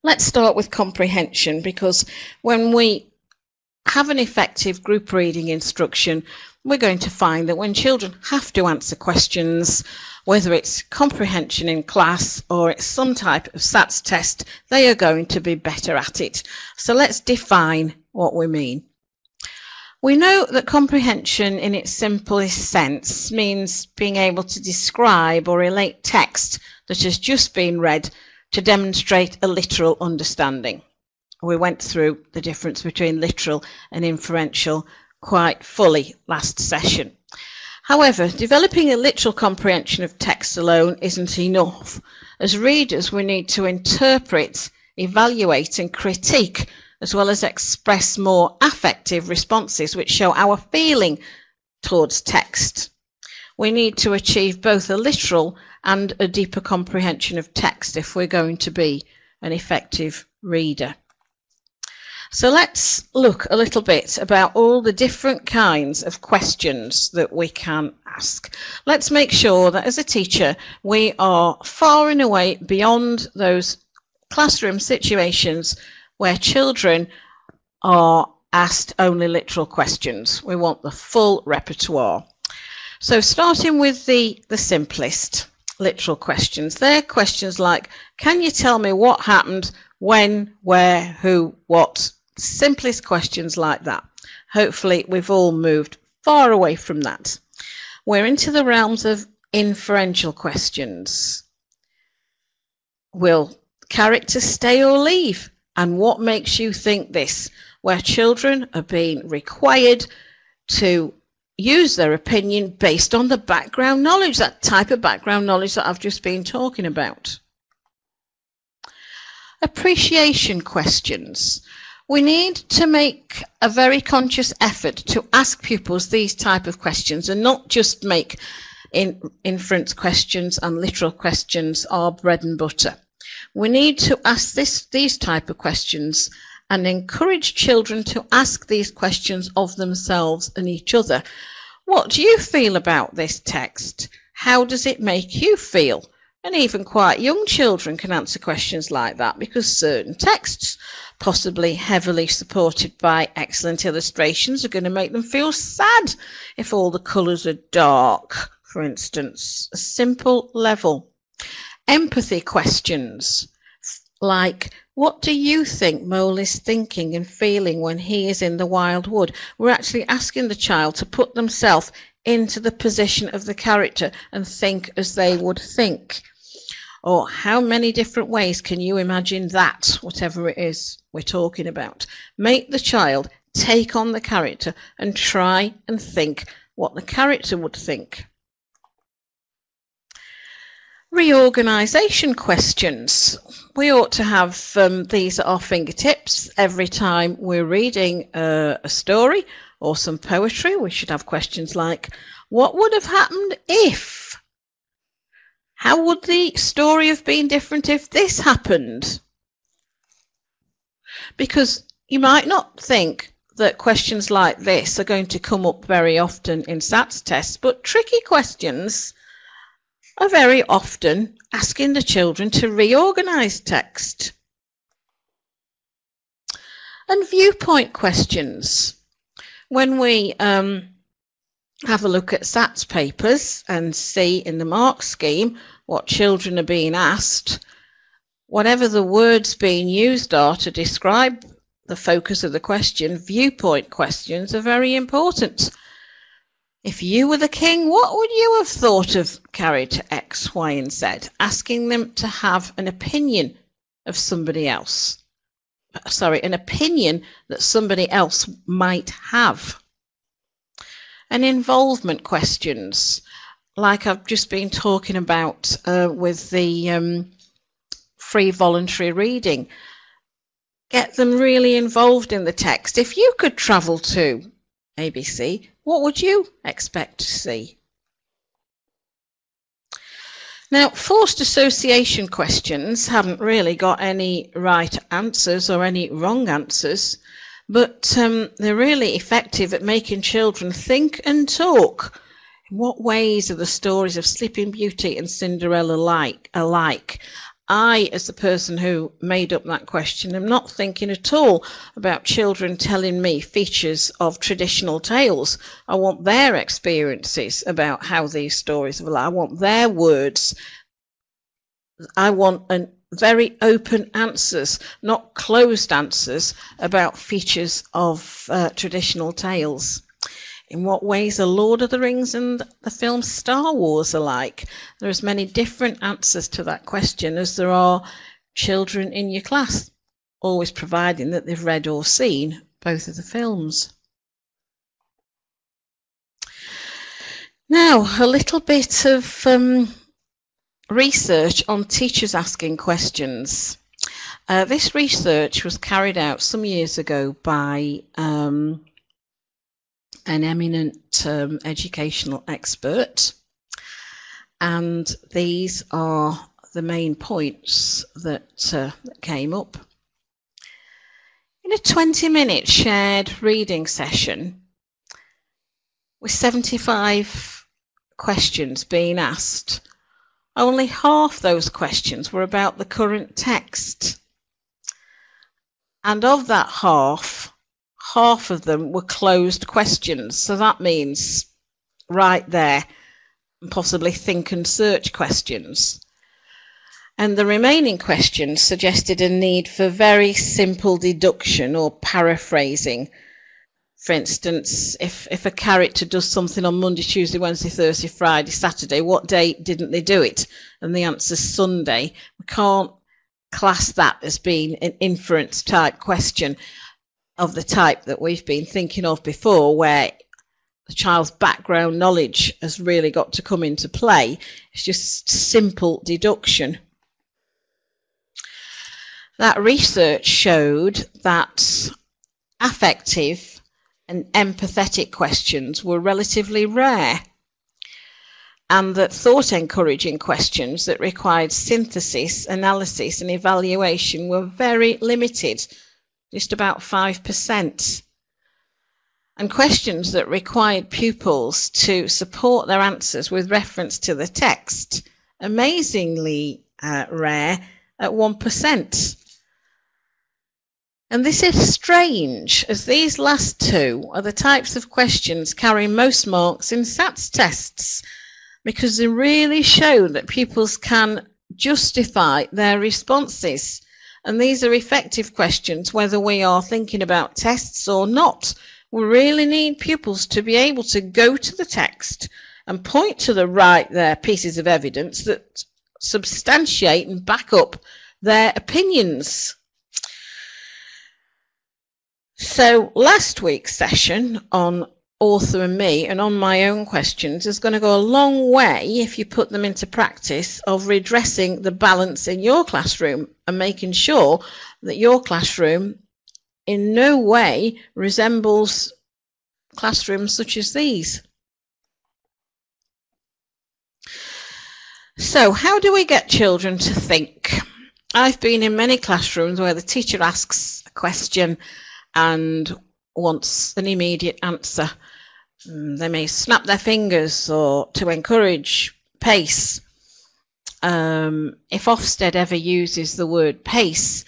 Let's start with comprehension, because when we have an effective group reading instruction, we're going to find that when children have to answer questions, whether it's comprehension in class or it's some type of SATs test, they are going to be better at it. So let's define what we mean. We know that comprehension in its simplest sense means being able to describe or relate text that has just been read to demonstrate a literal understanding. We went through the difference between literal and inferential quite fully last session. However, developing a literal comprehension of text alone isn't enough. As readers, we need to interpret, evaluate and critique, as well as express more affective responses which show our feeling towards text. We need to achieve both a literal and a deeper comprehension of text if we're going to be an effective reader. So let's look a little bit about all the different kinds of questions that we can ask. Let's make sure that as a teacher we are far and away beyond those classroom situations where children are asked only literal questions. We want the full repertoire. So starting with the simplest literal questions, they're questions like, can you tell me what happened, when, where, who, what? Simplest questions like that. Hopefully we've all moved far away from that. We're into the realms of inferential questions. Will characters stay or leave? And what makes you think this? Where children are being required to use their opinion based on the background knowledge, that type of background knowledge that I've just been talking about. Appreciation questions. We need to make a very conscious effort to ask pupils these type of questions and not just make inference questions and literal questions our bread and butter. We need to ask these type of questions and encourage children to ask these questions of themselves and each other. What do you feel about this text? How does it make you feel? And even quite young children can answer questions like that, because certain texts, possibly heavily supported by excellent illustrations, are going to make them feel sad if all the colours are dark, for instance. A simple level. Empathy questions like, what do you think Mole is thinking and feeling when he is in the wild wood? We're actually asking the child to put themselves into the position of the character and think as they would think. Or how many different ways can you imagine that, whatever it is we're talking about? Make the child take on the character and try and think what the character would think. Reorganisation questions. We ought to have these at our fingertips every time we're reading a story or some poetry. We should have questions like, what would have happened if? How would the story have been different if this happened? Because you might not think that questions like this are going to come up very often in SATs tests, but tricky questions are very often asking the children to reorganise text. And viewpoint questions. When we have a look at SATs papers and see in the mark scheme what children are being asked, whatever the words being used are to describe the focus of the question, viewpoint questions are very important. If you were the king, what would you have thought of character X, Y, and Z? Asking them to have an opinion of somebody else. Sorry, an opinion that somebody else might have. And involvement questions, like I've just been talking about with the free voluntary reading. Get them really involved in the text. If you could travel to ABC, what would you expect to see? Now, forced association questions haven't really got any right answers or any wrong answers, but they're really effective at making children think and talk. In what ways are the stories of Sleeping Beauty and Cinderella alike? I, as the person who made up that question, am not thinking at all about children telling me features of traditional tales. I want their experiences about how these stories are. I want their words. I want very open answers, not closed answers about features of traditional tales. In what ways are Lord of the Rings and the film Star Wars alike? There are as many different answers to that question as there are children in your class, always providing that they've read or seen both of the films. Now, a little bit of research on teachers asking questions. This research was carried out some years ago by an eminent educational expert, and these are the main points that came up. In a 20-minute shared reading session, with 75 questions being asked, only half those questions were about the current text. And of that half of them were closed questions. So that means right there, and possibly think and search questions. And the remaining questions suggested a need for very simple deduction or paraphrasing. For instance, if a character does something on Monday, Tuesday, Wednesday, Thursday, Friday, Saturday, what day didn't they do it? And the answer's Sunday. We can't class that as being an inference type question of the type that we've been thinking of before, where the child's background knowledge has really got to come into play. It's just simple deduction. That research showed that affective and empathetic questions were relatively rare, and that thought-encouraging questions that required synthesis, analysis and evaluation were very limited, just about 5%. And questions that required pupils to support their answers with reference to the text, amazingly rare at 1%. And this is strange, as these last two are the types of questions carrying most marks in SATs tests, because they really show that pupils can justify their responses. And these are effective questions, whether we are thinking about tests or not. We really need pupils to be able to go to the text and point to the right there pieces of evidence that substantiate and back up their opinions. So last week's session on Author and Me and on my own questions is going to go a long way, if you put them into practice, of redressing the balance in your classroom and making sure that your classroom in no way resembles classrooms such as these. So how do we get children to think? I've been in many classrooms where the teacher asks a question and wants an immediate answer. They may snap their fingers or to encourage pace. If Ofsted ever uses the word pace,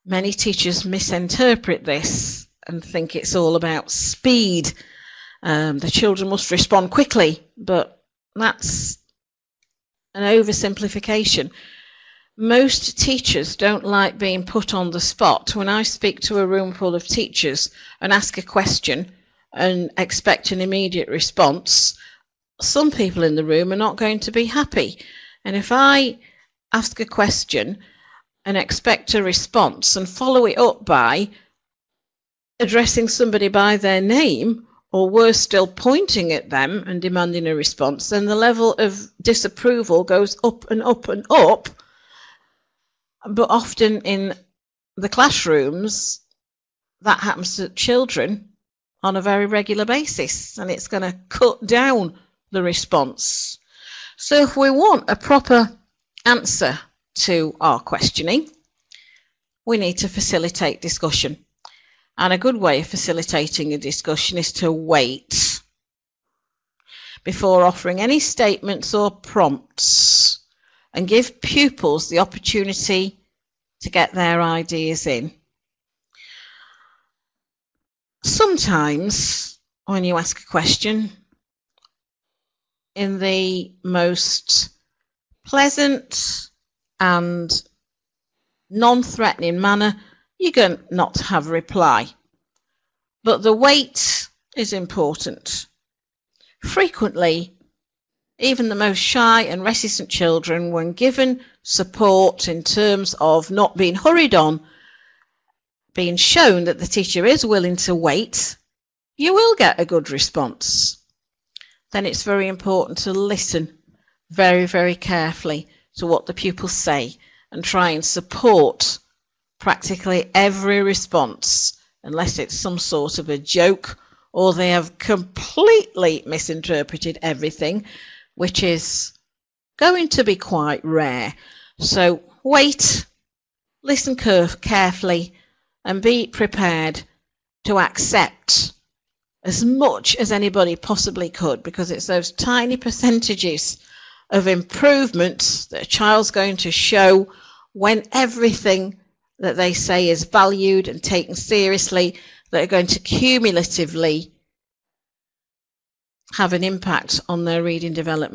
many teachers misinterpret this and think it's all about speed. The children must respond quickly, but that's an oversimplification. Most teachers don't like being put on the spot. When I speak to a room full of teachers and ask a question and expect an immediate response, some people in the room are not going to be happy. And if I ask a question and expect a response and follow it up by addressing somebody by their name, or worse still, pointing at them and demanding a response, then the level of disapproval goes up and up and up. But often in the classrooms, that happens to children on a very regular basis, and it's going to cut down the response. So if we want a proper answer to our questioning, we need to facilitate discussion. And a good way of facilitating a discussion is to wait before offering any statements or prompts. and give pupils the opportunity to get their ideas in. Sometimes when you ask a question in the most pleasant and non-threatening manner, you're going to not have a reply. But the wait is important. Frequently, even the most shy and reticent children, when given support in terms of not being hurried on, being shown that the teacher is willing to wait, you will get a good response. Then it's very important to listen very, very carefully to what the pupils say and try and support practically every response, unless it's some sort of a joke or they have completely misinterpreted everything, which is going to be quite rare. So wait, listen carefully, and be prepared to accept as much as anybody possibly could, because it's those tiny percentages of improvement that a child's going to show when everything that they say is valued and taken seriously, that are going to cumulatively have an impact on their reading development.